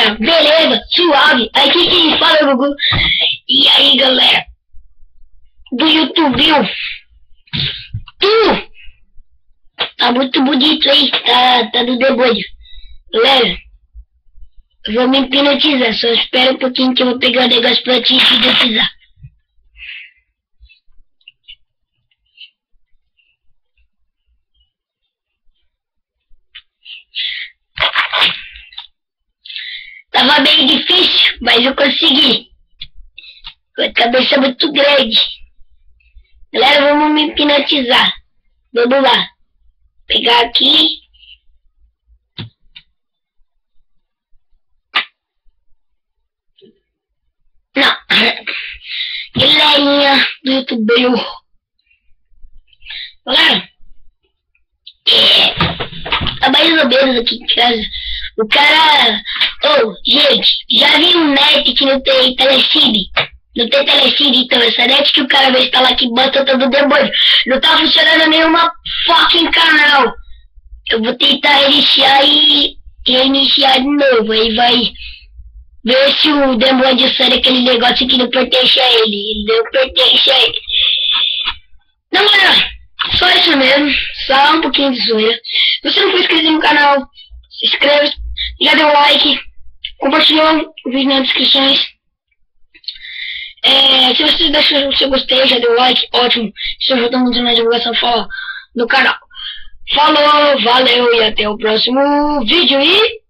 galera, beleza, suave. Aí quem fala é o Gugu. E aí galera do YouTube, tu tá muito bonito aí, tá do demônio. Galera, eu vou me hipnotizar, só espera um pouquinho que eu vou pegar o negócio pra te hipnotizar. Tava bem difícil, mas eu consegui. Com a cabeça muito grande. Galera, vamos me hipnotizar. Vamos lá. Pegar aqui. Não. Galerinha do YouTube. Galera. Tá mais ou menos aqui em casa. O cara... gente, já vi um net que não tem telecine? Não tem telecine, então essa net que o cara vai instalar aqui bota todo o demônio. Não tá funcionando nenhuma fucking canal. Eu vou tentar reiniciar e reiniciar de novo. Aí vai ver se o demônio sai daquele negócio que não pertence a ele. Ele não pertence a ele. Não, galera, só isso mesmo. Só um pouquinho de zoeira. Se você não for inscrito no canal, se inscreve, já deu like, compartilhou o vídeo nas descrições. Se você deixou o seu gostei, já deu like, ótimo. Se ajudou muito na divulgação do canal. Falou, valeu e até o próximo vídeo. E